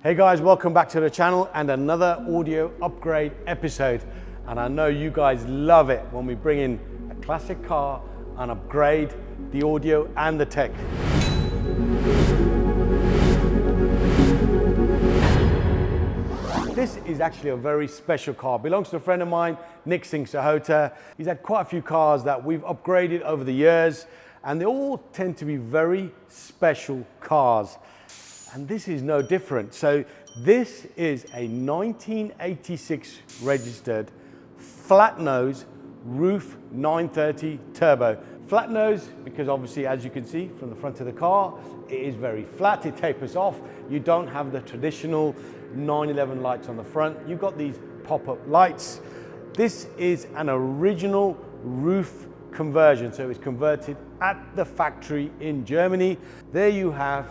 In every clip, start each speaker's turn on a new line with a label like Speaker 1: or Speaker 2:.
Speaker 1: Hey guys, welcome back to the channel and another audio upgrade episode. And I know you guys love it when we bring in a classic car and upgrade the audio and the tech. This is actually a very special car. Belongs to a friend of mine, Nick Sahota. He's had quite a few cars that we've upgraded over the years, and they all tend to be very special cars. And this is no different. So this is a 1986 registered flat nose RUF 930 turbo. Flat nose because obviously, as you can see from the front of the car, it is very flat, it tapers off. You don't have the traditional 911 lights on the front. You've got these pop-up lights. This is an original RUF conversion, so it's converted at the factory in Germany. There you have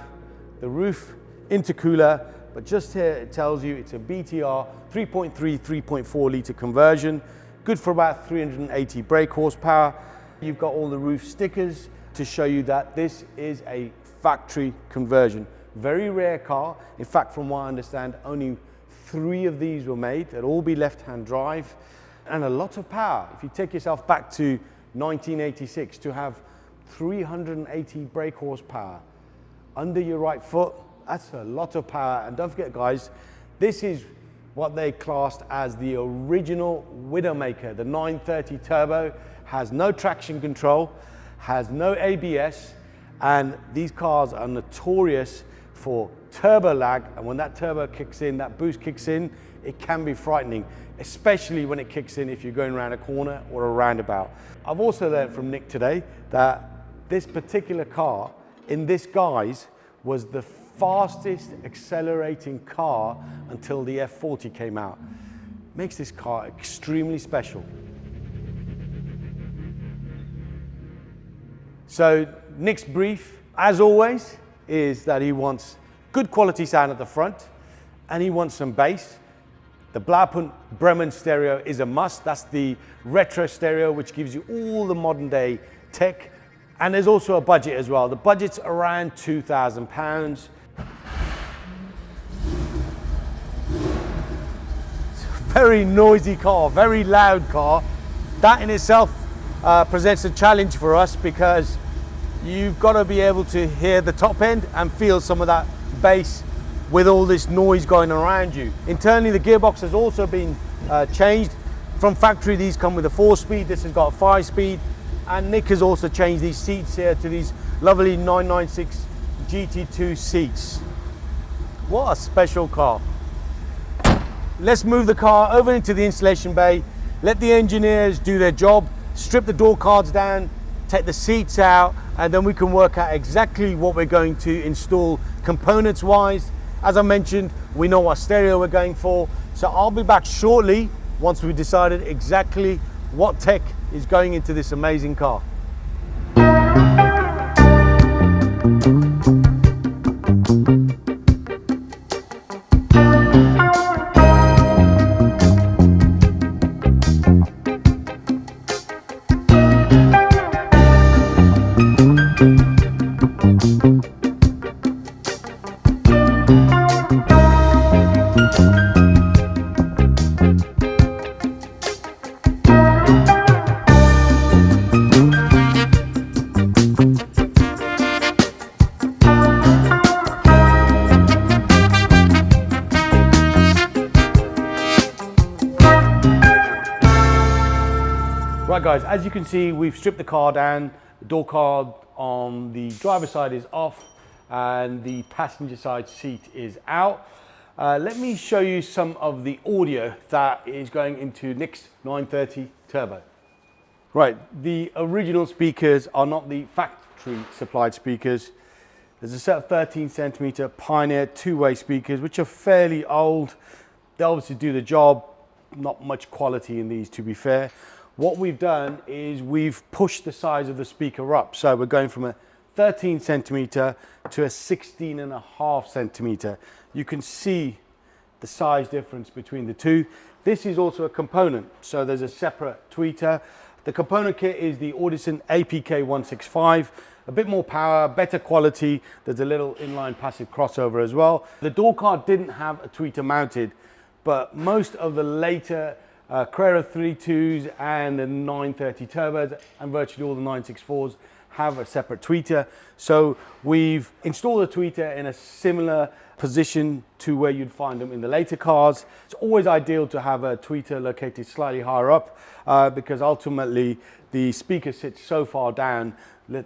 Speaker 1: the RUF intercooler, but just here it tells you it's a BTR 3.3, 3.4 litre conversion, good for about 380 brake horsepower. You've got all the RUF stickers to show you that this is a factory conversion. Very rare car. In fact, from what I understand, only 3 of these were made. They'll all be left-hand drive and a lot of power. If you take yourself back to 1986, to have 380 brake horsepower under your right foot, that's a lot of power. And don't forget, guys, this is what they classed as the original Widowmaker. The 930 turbo has no traction control, has no ABS, and these cars are notorious for turbo lag. And when that turbo kicks in, that boost kicks in, it can be frightening, especially when it kicks in if you're going around a corner or a roundabout. I've also learned from Nick today that this particular car in this guise was the fastest accelerating car until the F40 came out. Makes this car extremely special. So Nick's brief, as always, is that he wants good quality sound at the front and he wants some bass. The Blaupunkt Bremen stereo is a must. That's the retro stereo, which gives you all the modern day tech. And there's also a budget as well. The budget's around £2,000. It's a very noisy car, very loud car. That in itself presents a challenge for us because you've got to be able to hear the top end and feel some of that bass with all this noise going around you. Internally, the gearbox has also been changed. From factory, these come with a 4-speed. This has got a 5-speed. And Nick has also changed these seats here to these lovely 996 GT2 seats. What a special car. Let's move the car over into the installation bay, let the engineers do their job, strip the door cards down, take the seats out, and then we can work out exactly what we're going to install components wise. As I mentioned, we know what stereo we're going for, so I'll be back shortly once we've decided exactly what tech is going into this amazing car. Right guys, as you can see, we've stripped the car down. The door card on the driver's side is off and the passenger side seat is out. Let me show you some of the audio that is going into Nick's 930 Turbo. Right, the original speakers are not the factory supplied speakers. There's a set of 13cm Pioneer 2-way speakers, which are fairly old. They obviously do the job, not much quality in these, to be fair. What we've done is we've pushed the size of the speaker up. So we're going from a 13cm to a 16.5cm. You can see the size difference between the two. This is also a component, so there's a separate tweeter. The component kit is the Audison APK 165. a bit more power, better quality. There's a little inline passive crossover as well. The door card didn't have a tweeter mounted, but most of the later Carrera 3.2s and the 930 turbos and virtually all the 964s have a separate tweeter. So we've installed a tweeter in a similar position to where you'd find them in the later cars. It's always ideal to have a tweeter located slightly higher up because ultimately the speaker sits so far down,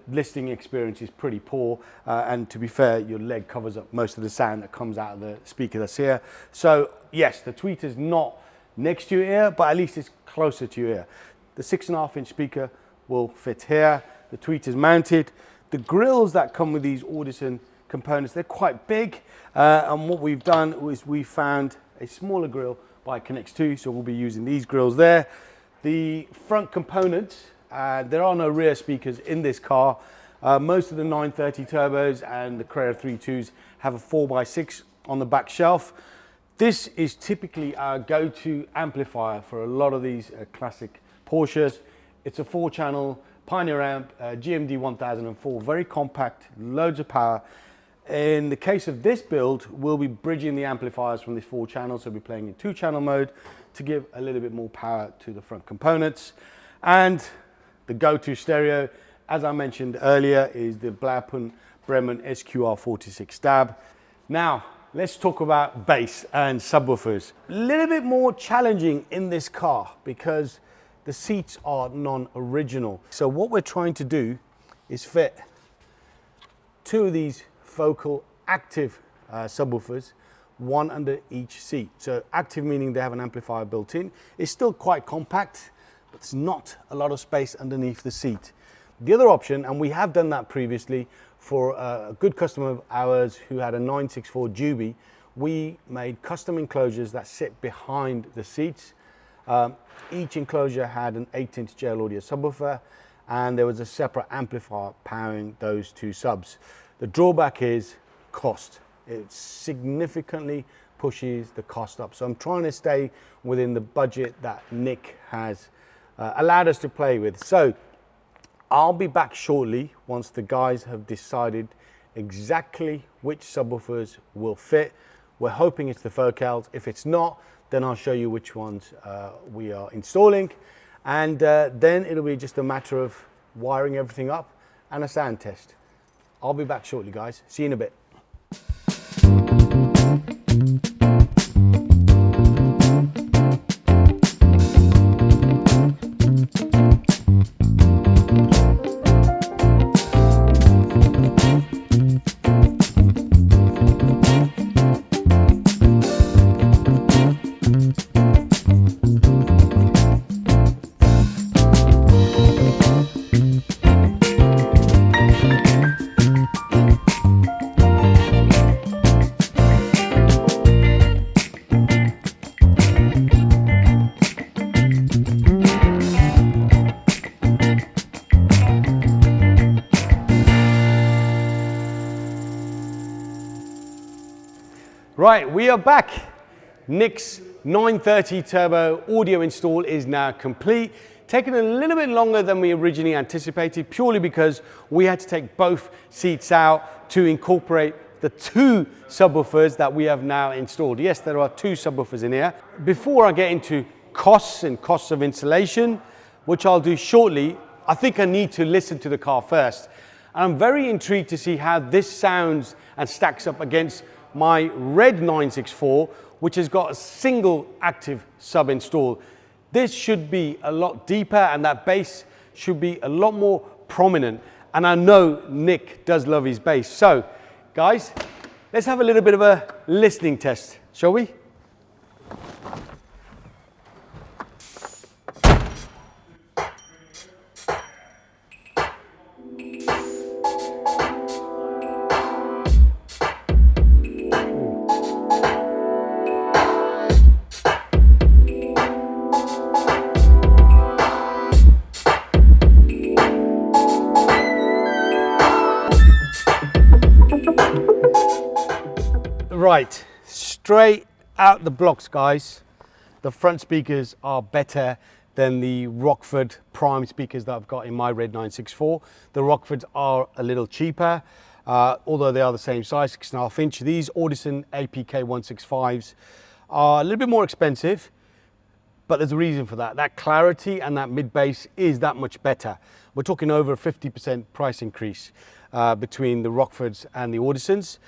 Speaker 1: listening experience is pretty poor, and to be fair, your leg covers up most of the sound that comes out of the speaker that's here. So yes, the tweeter's not next to your ear, but at least it's closer to your ear. The 6.5-inch speaker will fit here. The tweeter's mounted. The grills that come with these Audison components, they're quite big, and what we've done is we found a smaller grill by Connect 2, so we'll be using these grills there. The front components, there are no rear speakers in this car. Most of the 930 turbos and the Carrera 3.2s have a 4x6 on the back shelf. This is typically our go-to amplifier for a lot of these classic Porsches. It's a 4-channel Pioneer amp, GMD 1004, very compact, loads of power. In the case of this build, we'll be bridging the amplifiers from this 4 channels, so we'll be playing in 2-channel mode to give a little bit more power to the front components. And the go-to stereo, as I mentioned earlier, is the Blaupin Bremen SQR46 DAB. Now, let's talk about bass and subwoofers. A little bit more challenging in this car because the seats are non-original. So what we're trying to do is fit 2 of these focal active subwoofers, 1 under each seat. So active meaning they have an amplifier built in. It's still quite compact, but there's not a lot of space underneath the seat. The other option, and we have done that previously for a good customer of ours who had a 964 Juby, we made custom enclosures that sit behind the seats. Each enclosure had an 8-inch JL Audio subwoofer, and there was a separate amplifier powering those 2 subs. The drawback is cost. It significantly pushes the cost up. So I'm trying to stay within the budget that Nick has allowed us to play with. So I'll be back shortly once the guys have decided exactly which subwoofers will fit. We're hoping it's the Focals. If it's not, then I'll show you which ones we are installing. And then it'll be just a matter of wiring everything up and a sound test. I'll be back shortly, guys. See you in a bit. Right, we are back. Nick's 930 turbo audio install is now complete. Taken a little bit longer than we originally anticipated, purely because we had to take both seats out to incorporate the 2 subwoofers that we have now installed. Yes, there are 2 subwoofers in here. Before I get into costs and costs of installation, which I'll do shortly, I think I need to listen to the car first. And I'm very intrigued to see how this sounds and stacks up against my red 964, which has got a single active sub installed. This should be a lot deeper and that bass should be a lot more prominent. And I know Nick does love his bass. So guys, let's have a little bit of a listening test, shall we? Right, straight out the blocks, guys. The front speakers are better than the Rockford Prime speakers that I've got in my Red 964. The Rockfords are a little cheaper, although they are the same size, 6.5 inch. These Audison APK 165s are a little bit more expensive, but there's a reason for that. That clarity and that mid-bass is that much better. We're talking over a 50% price increase between the Rockfords and the Audisons.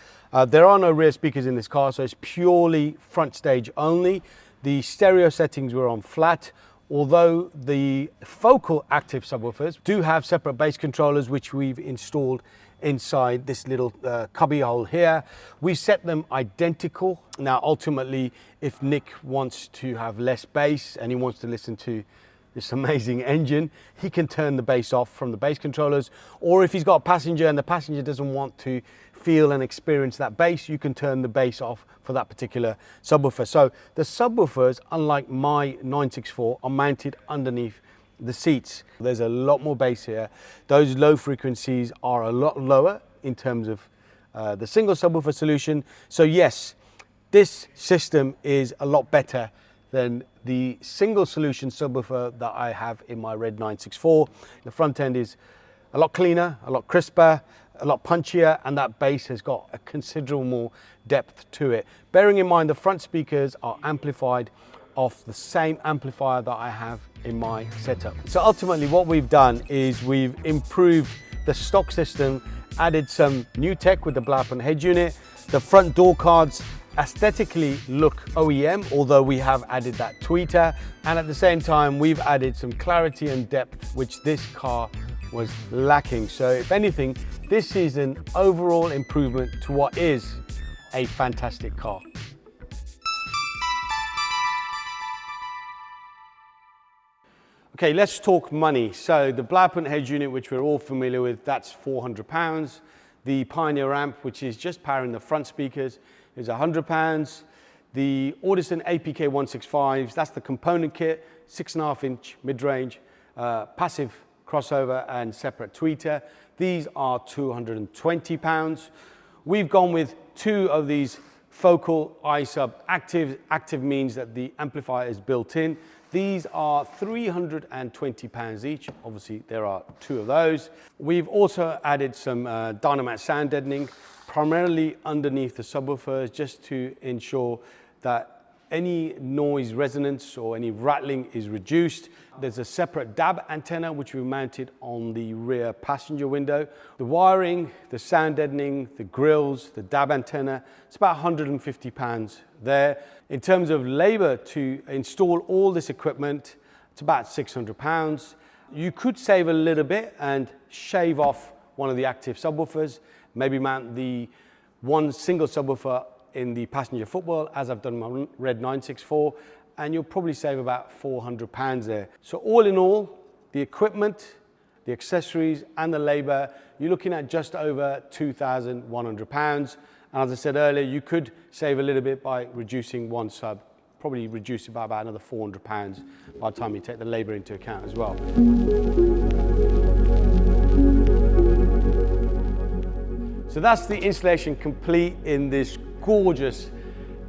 Speaker 1: There are no rear speakers in this car, so it's purely front stage only. The stereo settings were on flat, although the focal active subwoofers do have separate bass controllers, which we've installed inside this little cubby hole here. We set them identical. Now, ultimately, if Nick wants to have less bass and he wants to listen to this amazing engine, he can turn the bass off from the bass controllers, or if he's got a passenger and the passenger doesn't want to feel and experience that bass, you can turn the bass off for that particular subwoofer. So the subwoofers, unlike my 964, are mounted underneath the seats. There's a lot more bass here. Those low frequencies are a lot lower in terms of the single subwoofer solution. So yes, this system is a lot better than the single solution subwoofer that I have in my Red 964. The front end is a lot cleaner, a lot crisper, a lot punchier, and that bass has got a considerable more depth to it. Bearing in mind the front speakers are amplified off the same amplifier that I have in my setup. So ultimately what we've done is we've improved the stock system, added some new tech with the Blaupaunt head unit. The front door cards aesthetically look OEM, although we have added that tweeter, and at the same time we've added some clarity and depth which this car was lacking. So if anything, this is an overall improvement to what is a fantastic car. Okay, let's talk money. So the Blaupaunt head unit, which we're all familiar with, that's £400. The Pioneer amp, which is just powering the front speakers, is £100. The Audison APK 165s, that's the component kit, 6.5 inch mid-range, passive crossover and separate tweeter. These are £220. We've gone with two of these focal iSub active. Active means that the amplifier is built in. These are £320 each. Obviously, there are two of those. We've also added some Dynamat sound deadening, primarily underneath the subwoofers, just to ensure that any noise resonance or any rattling is reduced. There's a separate DAB antenna which we've mounted on the rear passenger window. The wiring, the sound deadening, the grills, the DAB antenna, it's about £150 there. In terms of labor to install all this equipment, it's about £600. You could save a little bit and shave off one of the active subwoofers, maybe mount the one single subwoofer in the passenger footwell, as I've done my Red 964, and you'll probably save about £400 there. So all in all, the equipment, the accessories, and the labor, you're looking at just over £2,100. And as I said earlier, you could save a little bit by reducing one sub, probably reduce it by about another £400 by the time you take the labor into account as well. So that's the installation complete in this gorgeous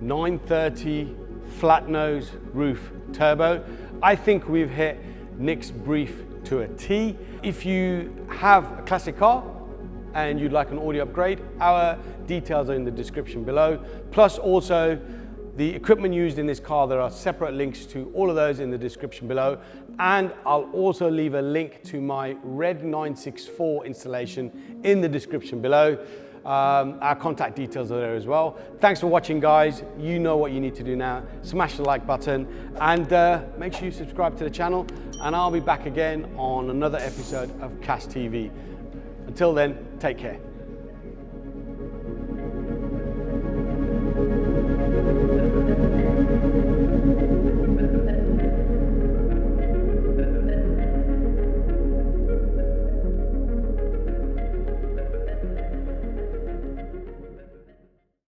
Speaker 1: 930 flat nose RUF turbo. I think we've hit Nick's brief to a T. If you have a classic car and you'd like an audio upgrade, our details are in the description below. Plus also the equipment used in this car, there are separate links to all of those in the description below. And I'll also leave a link to my Red 964 installation in the description below. Our contact details are there as well. Thanks for watching, guys. You know what you need to do now. Smash the like button and make sure you subscribe to the channel, and I'll be back again on another episode of Cast TV. Until then, take care.